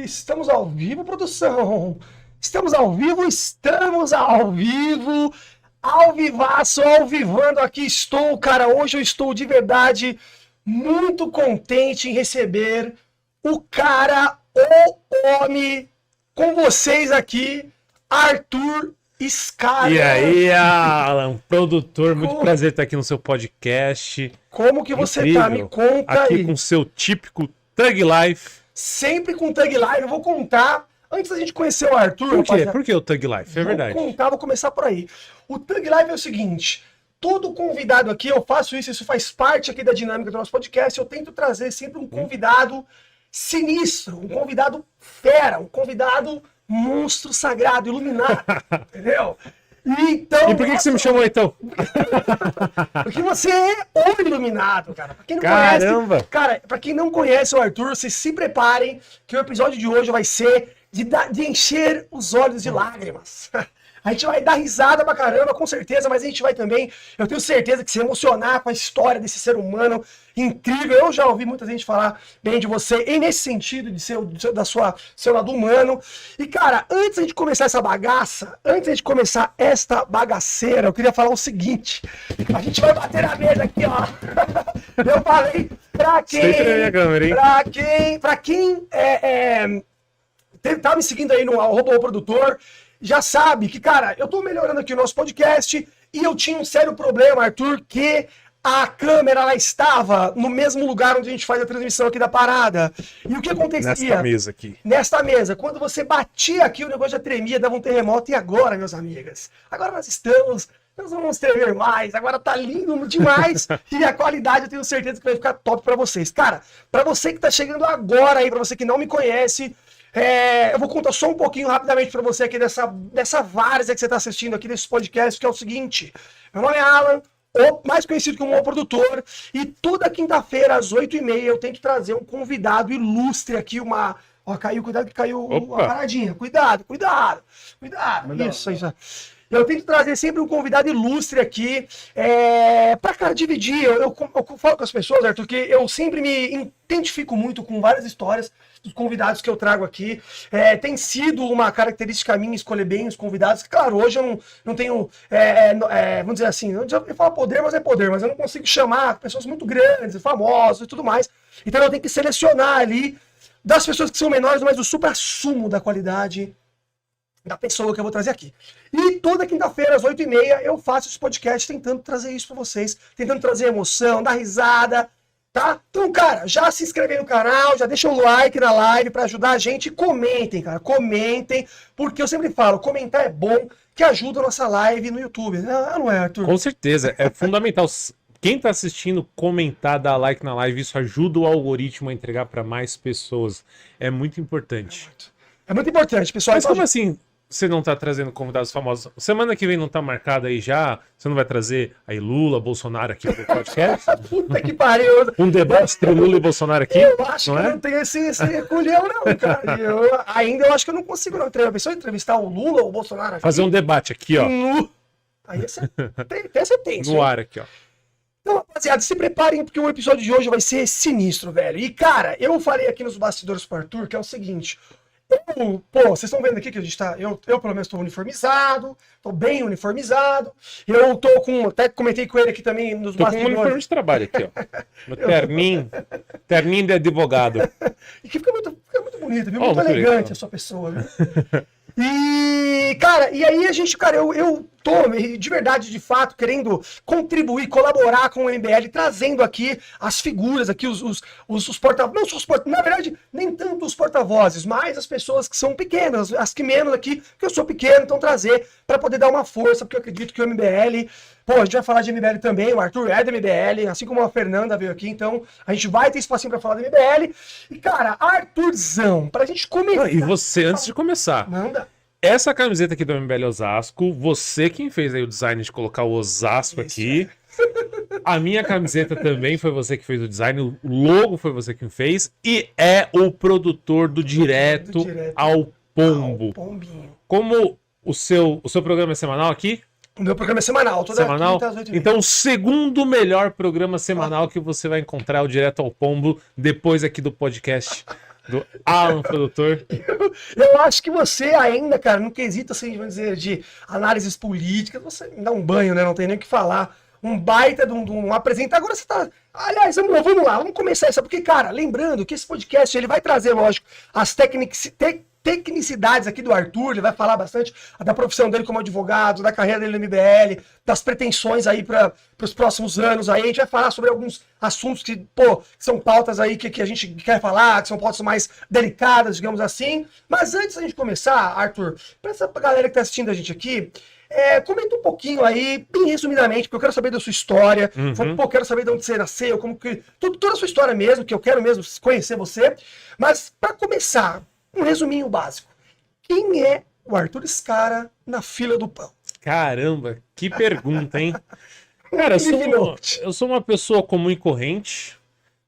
Estamos ao vivo, produção. Estamos ao vivo, ao vivaço, ao vivando. Aqui estou, cara. Hoje eu estou de verdade muito contente em receber o cara, o homem, com vocês aqui, Arthur Scala. E aí, Alan, produtor, muito prazer estar aqui no seu podcast. Como que você tá? Me conta aqui aí. Com seu típico Thug Life. Sempre com Thug Life, eu vou contar. Antes da gente conhecer o Arthur... Por quê? Por que o Thug Life? É verdade. Vou começar por aí. O Thug Life é o seguinte... Todo convidado aqui, eu faço isso faz parte aqui da dinâmica do nosso podcast, eu tento trazer sempre um convidado sinistro, um convidado fera, um convidado monstro sagrado, iluminado, entendeu? Então, e por que você me chamou então? Porque você é o iluminado, cara. Pra quem não Caramba! Conhece, cara, pra quem não conhece o Arthur, vocês se preparem que o episódio de hoje vai ser de encher os olhos de lágrimas. A gente vai dar risada pra caramba, com certeza, mas a gente vai também, eu tenho certeza que se emocionar com a história desse ser humano incrível. Eu já ouvi muita gente falar bem de você, e nesse sentido de seu lado humano. E cara, antes de a gente começar essa bagaça, antes de a gente começar esta bagaceira, eu queria falar o seguinte: a gente vai bater na mesa aqui, ó. Eu falei pra quem tá me seguindo aí no @produtor, já sabe que, cara, eu tô melhorando aqui o nosso podcast e eu tinha um sério problema, Arthur, que a câmera, ela estava no mesmo lugar onde a gente faz a transmissão aqui da parada. E o que acontecia? Nesta mesa aqui. Nesta mesa. Quando você batia aqui, o negócio já tremia, dava um terremoto. E agora, meus amigas? Agora nós vamos tremer mais. Agora tá lindo demais. E a qualidade, eu tenho certeza que vai ficar top pra vocês. Cara, pra você que tá chegando agora aí, pra você que não me conhece... eu vou contar só um pouquinho rapidamente para você aqui dessa várzea que você está assistindo aqui desse podcast, que é o seguinte: meu nome é Alan, mais conhecido como o produtor, e toda quinta-feira às 8h30 eu tento trazer um convidado ilustre aqui, cuidado que caiu uma paradinha, cuidado. Isso. Eu tento trazer sempre um convidado ilustre aqui, para dividir. Eu falo com as pessoas, Arthur, que eu sempre me identifico muito com várias histórias dos convidados que eu trago aqui. Tem sido uma característica minha escolher bem os convidados, que claro, hoje eu não tenho, vamos dizer assim, eu falo poder, mas eu não consigo chamar pessoas muito grandes, famosas e tudo mais. Então eu tenho que selecionar ali das pessoas que são menores, mas o supra-sumo da qualidade da pessoa que eu vou trazer aqui. E toda quinta-feira, às 8h30, eu faço esse podcast tentando trazer isso pra vocês, tentando trazer emoção, dar risada, tá? Então, cara, já se inscreve aí no canal, já deixa um like na live pra ajudar a gente. Comentem, cara, comentem, porque eu sempre falo, comentar é bom, que ajuda a nossa live no YouTube. Não é, Arthur? Com certeza, é fundamental. Quem tá assistindo, comentar, dar like na live, isso ajuda o algoritmo a entregar pra mais pessoas. É muito importante. É muito importante, pessoal. Mas como assim você não tá trazendo convidados famosos? Semana que vem não tá marcada aí já? Você não vai trazer aí Lula, Bolsonaro aqui pro podcast? Puta que pariu! Um debate entre Lula e Bolsonaro aqui? Eu acho que eu não tenho esse recolheu, não, cara. Eu acho que eu não consigo, não. A pessoa entrevistar o Lula ou o Bolsonaro aqui. Fazer um debate aqui, ó. Aí você tem. No ar aqui, ó. Então, rapaziada, se preparem, porque o episódio de hoje vai ser sinistro, velho. E, cara, eu falei aqui nos bastidores pro Arthur, que é o seguinte... vocês estão vendo aqui que a gente tá. Eu pelo menos estou uniformizado, tô bem uniformizado. Eu tô com. Até comentei com ele aqui também nos bastidores. Com um uniforme de trabalho aqui, ó. No terninho de advogado. E que fica muito bonito, viu? Muito elegante a sua pessoa, viu? E, cara, e aí a gente, cara, eu tô de verdade, de fato, querendo contribuir, colaborar com o MBL, trazendo aqui as figuras, aqui os porta-vozes, não só os porta-vozes, na verdade, nem tanto os porta-vozes, mas as pessoas que são pequenas, as que menos aqui, que eu sou pequeno, então trazer para poder dar uma força, porque eu acredito que o MBL, a gente vai falar de MBL também, o Arthur é do MBL, assim como a Fernanda veio aqui, então a gente vai ter espacinho para falar do MBL. E, cara, Arthurzão, pra gente começar... E você, antes de começar... Manda. Essa camiseta aqui do MBL Osasco, você quem fez aí o design de colocar o Osasco aqui. A minha camiseta também foi você que fez o design, o logo foi você quem fez. E é o produtor do Direto ao Pombo. Como o seu programa é semanal aqui? O meu programa é semanal, toda quinta às 8h30. Então, o segundo melhor programa semanal que você vai encontrar é o Direto ao Pombo, depois aqui do podcast Do Alan, produtor. Eu acho que você ainda, cara, no quesito, assim, vamos dizer, de análises políticas, você me dá um banho, né? Não tem nem o que falar. Um baita de um apresentador. Agora você tá. Aliás, vamos lá, vamos começar isso. Porque, cara, lembrando que esse podcast ele vai trazer, lógico, as tecnicidades aqui do Arthur, ele vai falar bastante da profissão dele como advogado, da carreira dele no MBL, das pretensões aí para os próximos anos. Aí a gente vai falar sobre alguns assuntos que, pô, que são pautas aí que a gente quer falar, que são pautas mais delicadas, digamos assim. Mas antes da gente começar, Arthur, para essa galera que tá assistindo a gente aqui, comenta um pouquinho aí, bem resumidamente, porque eu quero saber da sua história, pô, quero saber de onde você nasceu, como que. Toda a sua história mesmo, que eu quero mesmo conhecer você. Mas, para começar, um resuminho básico. Quem é o Arthur Scara na fila do pão? Caramba, que pergunta, hein? Cara, eu sou uma pessoa comum e corrente,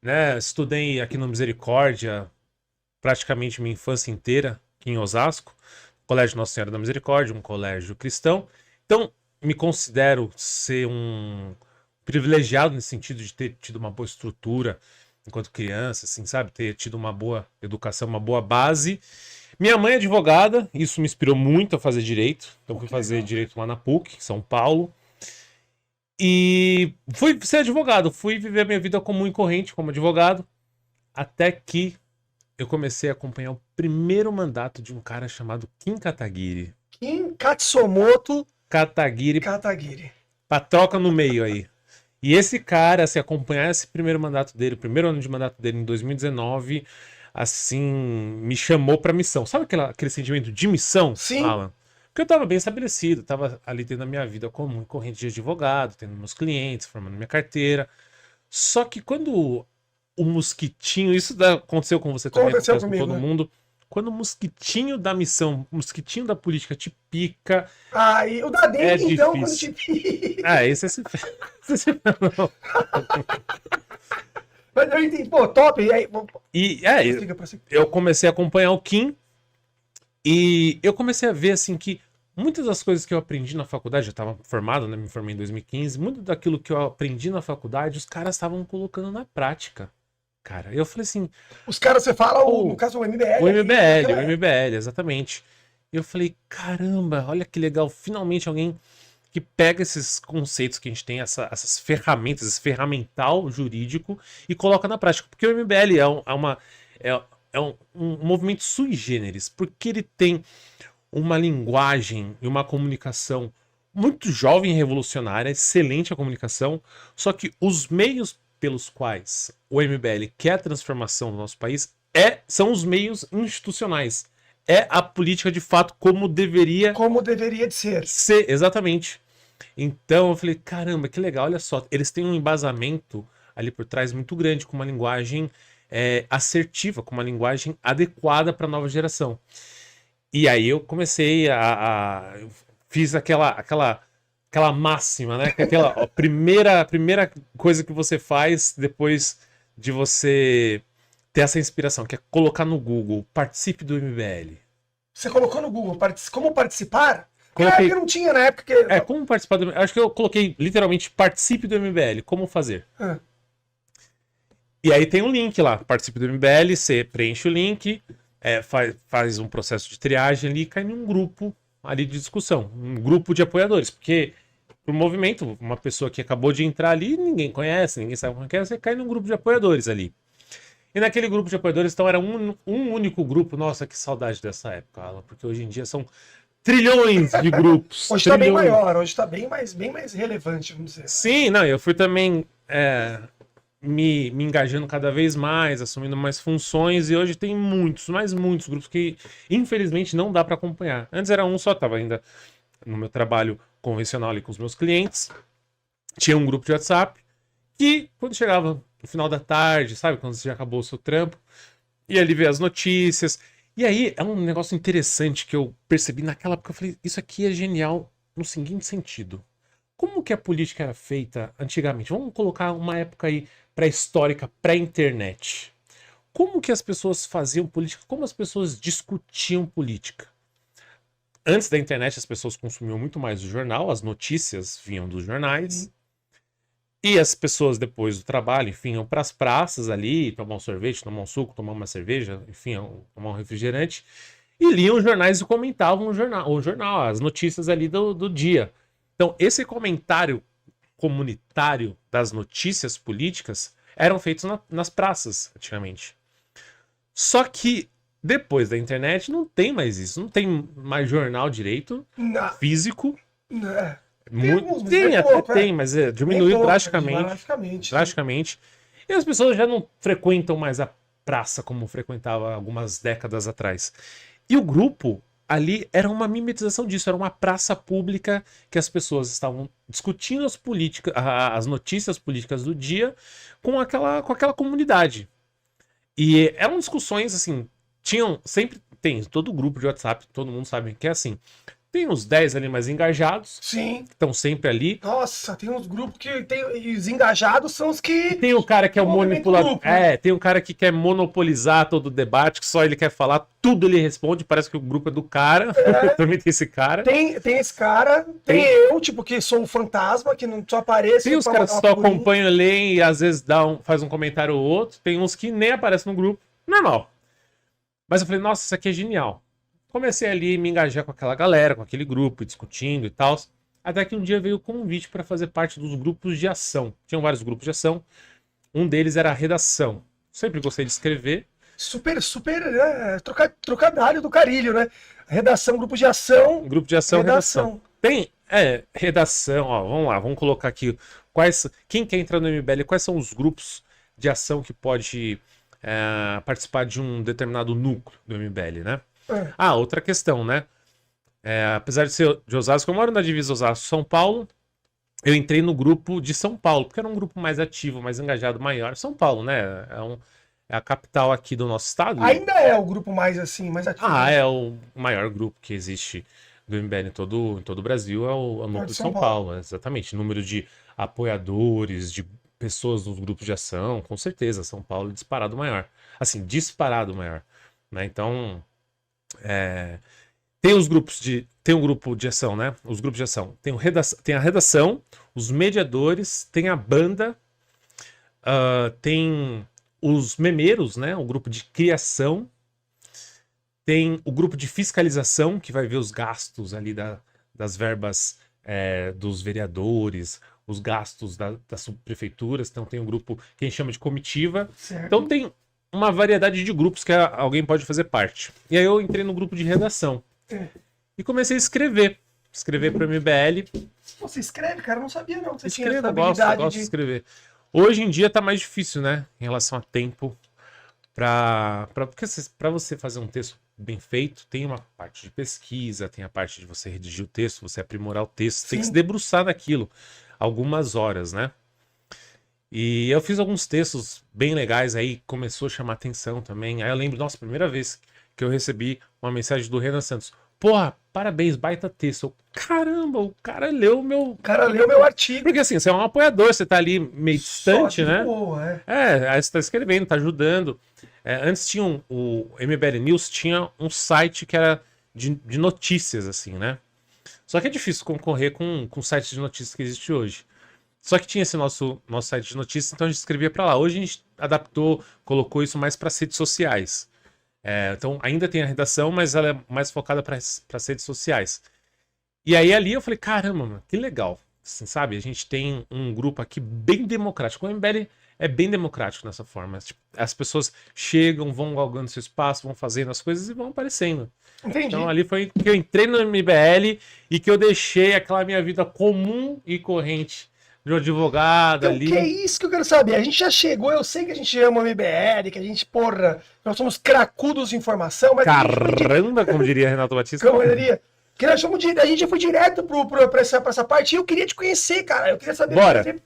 né? Estudei aqui no Misericórdia praticamente minha infância inteira, aqui em Osasco. Colégio Nossa Senhora da Misericórdia, um colégio cristão. Então, me considero ser um privilegiado nesse sentido de ter tido uma boa estrutura enquanto criança, assim, sabe? Ter tido uma boa educação, uma boa base. Minha mãe é advogada, isso me inspirou muito a fazer direito. Então, fui fazer direito lá na PUC, em São Paulo. E fui ser advogado, fui viver a minha vida comum e corrente como advogado, até que eu comecei a acompanhar o primeiro mandato de um cara chamado Kim Kataguiri. Kim Katsumoto Kataguiri. Patroca no meio aí. E esse cara, se acompanhar esse primeiro mandato dele, o primeiro ano de mandato dele em 2019, assim, me chamou pra missão. Sabe aquele sentimento de missão, Sim. Alan? Porque eu tava bem estabelecido, tava ali tendo a minha vida comum, corrente de advogado, tendo meus clientes, formando minha carteira. Só que quando o mosquitinho, aconteceu com você também, Aconteceu acontece comigo, com todo né? mundo. Quando o mosquitinho da missão, o mosquitinho da política te pica. E o da dengue, então, quando difícil. te. Esse é não. Mas eu entendi, pô, top. E aí, Eu comecei a acompanhar o Kim e eu comecei a ver assim que muitas das coisas que eu aprendi na faculdade, eu estava formado, né, me formei em 2015, muito daquilo que eu aprendi na faculdade, os caras estavam colocando na prática. Cara, eu falei assim... Os caras, você fala, no caso, o MBL. O MBL, exatamente. E eu falei, caramba, olha que legal, finalmente alguém que pega esses conceitos que a gente tem, essas ferramentas, esse ferramental jurídico e coloca na prática. Porque o MBL é um movimento sui generis, porque ele tem uma linguagem e uma comunicação muito jovem e revolucionária, excelente a comunicação, só que os meios pelos quais o MBL quer a transformação do nosso país são os meios institucionais. É a política de fato como deveria de ser. Exatamente. Então eu falei, caramba, que legal, olha só, eles têm um embasamento ali por trás muito grande, com uma linguagem assertiva, com uma linguagem adequada para a nova geração. E aí eu comecei eu fiz aquela máxima, né? Aquela primeira coisa que você faz depois de você ter essa inspiração, que é colocar no Google, participe do MBL. Você colocou no Google, como participar? Coloquei... Eu não tinha na época que... como participar do MBL? Acho que eu coloquei literalmente, participe do MBL, como fazer. E aí tem um link lá, participe do MBL, você preenche o link, faz um processo de triagem ali e cai num grupo ali de discussão, um grupo de apoiadores, porque pro movimento, uma pessoa que acabou de entrar ali, ninguém conhece, ninguém sabe como é, você cai num grupo de apoiadores ali. E naquele grupo de apoiadores, então, era um único grupo. Nossa, que saudade dessa época, Alan, porque hoje em dia são trilhões de grupos. Hoje tá bem maior, hoje tá bem mais relevante, vamos dizer. Sim, não, eu fui também me engajando cada vez mais, assumindo mais funções, e hoje tem muitos grupos que, infelizmente, não dá para acompanhar. Antes era um só, tava ainda no meu trabalho convencional ali com os meus clientes, tinha um grupo de WhatsApp, que quando chegava no final da tarde, sabe, quando você já acabou o seu trampo, ia ali ver as notícias, e aí é um negócio interessante que eu percebi naquela época, eu falei, isso aqui é genial no seguinte sentido: como que a política era feita antigamente? Vamos colocar uma época aí pré-histórica, pré-internet. Como que as pessoas faziam política? Como as pessoas discutiam política? Antes da internet, as pessoas consumiam muito mais o jornal, as notícias vinham dos jornais. E as pessoas depois do trabalho, enfim, iam para as praças ali, tomar um sorvete, tomar um suco, tomar uma cerveja, enfim, tomar um refrigerante, e liam os jornais e comentavam o jornal, as notícias ali do dia. Então, esse comentário comunitário das notícias políticas eram feitos nas praças, antigamente. Só que depois da internet não tem mais isso, não tem mais jornal direito Não, físico. não. Tem, é até pouco, tem, mas diminuiu pouco, drasticamente. Drasticamente. E as pessoas já não frequentam mais a praça como frequentava algumas décadas atrás. E o grupo ali era uma mimetização disso, era uma praça pública que as pessoas estavam discutindo as notícias políticas do dia com aquela comunidade. E eram discussões assim, sempre tem, todo grupo de WhatsApp, todo mundo sabe que é assim. Tem uns 10 ali mais engajados, Sim. que estão sempre ali. Nossa, tem uns grupos que tem. E os engajados são os que. Tem o cara que é o manipulador. Grupo, né? Tem um cara que quer monopolizar todo o debate, que só ele quer falar, tudo ele responde, parece que o grupo é do cara. Também tem esse cara. Tem esse cara, tem eu, tipo, que sou um fantasma, que não só apareço. Tem os caras que só acompanham, leem e às vezes faz um comentário ou outro. Tem uns que nem aparecem no grupo. Normal. Mas eu falei, nossa, isso aqui é genial. Comecei ali a me engajar com aquela galera, com aquele grupo, discutindo e tal. Até que um dia veio o convite para fazer parte dos grupos de ação. Tinham vários grupos de ação. Um deles era a redação. Sempre gostei de escrever. Super, trocadilho do carilho, né? Redação, grupo de ação. Grupo de ação, redação. Tem, redação, ó, vamos lá, vamos colocar aqui. Quem quer entrar no MBL, quais são os grupos de ação que pode participar de um determinado núcleo do MBL, né? Outra questão, né? Apesar de ser de Osasco, eu moro na divisa Osasco-São Paulo, eu entrei no grupo de São Paulo, porque era um grupo mais ativo, mais engajado, maior. São Paulo, né? É a capital aqui do nosso estado. Ainda é o grupo mais assim, mais ativo. É o maior grupo que existe do MBL em todo o Brasil, é o núcleo de São Paulo. Exatamente. Número de apoiadores, de pessoas nos grupos de ação, com certeza, São Paulo é disparado maior. Assim, disparado maior. Né? Então, tem um grupo de ação, né? Os grupos de ação. Tem a redação, os mediadores, tem a banda, tem os memeiros, né? O grupo de criação, tem o grupo de fiscalização, que vai ver os gastos ali das verbas dos vereadores, os gastos das subprefeituras. Então tem um grupo que a gente chama de comitiva. Certo. Então tem uma variedade de grupos que alguém pode fazer parte. E aí eu entrei no grupo de redação. E comecei a escrever para o MBL. Você escreve, cara? Eu não sabia não que você tinha Escrevo, essa habilidade gosto de escrever. Hoje em dia tá mais difícil, né? Em relação a tempo. Porque para você fazer um texto bem feito, tem uma parte de pesquisa, tem a parte de você redigir o texto, você aprimorar o texto. Sim. Tem que se debruçar naquilo. Algumas horas, né? E eu fiz alguns textos bem legais aí, começou a chamar atenção também. Aí eu lembro, nossa, primeira vez que eu recebi uma mensagem do Renan Santos. Porra, parabéns, baita texto. Caramba, o cara leu meu... artigo. Porque assim, você é um apoiador, você tá ali meio distante, né? Boa, aí você tá escrevendo, tá ajudando. Antes tinha o MBL News, tinha um site que era de notícias, assim, né? Só que é difícil concorrer com o site de notícias que existe hoje. Só que tinha esse nosso site de notícias, então a gente escrevia para lá. Hoje a gente adaptou, colocou isso mais para as redes sociais. Então ainda tem a redação, mas ela é mais focada para as redes sociais. E aí ali eu falei, caramba, mano, que legal. Assim, sabe? A gente tem um grupo aqui bem democrático. O MBL é bem democrático nessa forma. Tipo, as pessoas chegam, vão galgando seu espaço, vão fazendo as coisas e vão aparecendo. Entendi. Então ali foi que eu entrei no MBL e que eu deixei aquela minha vida comum e corrente de um advogado então, ali. Que é isso que eu quero saber. A gente já chegou, eu sei que a gente ama o MBL, que a gente, nós somos cracudos de informação, mas... Caramba, como diria Renato Batista. Como eu diria? Que a gente já foi direto pra essa parte e eu queria te conhecer, cara. Eu queria saber... Bora.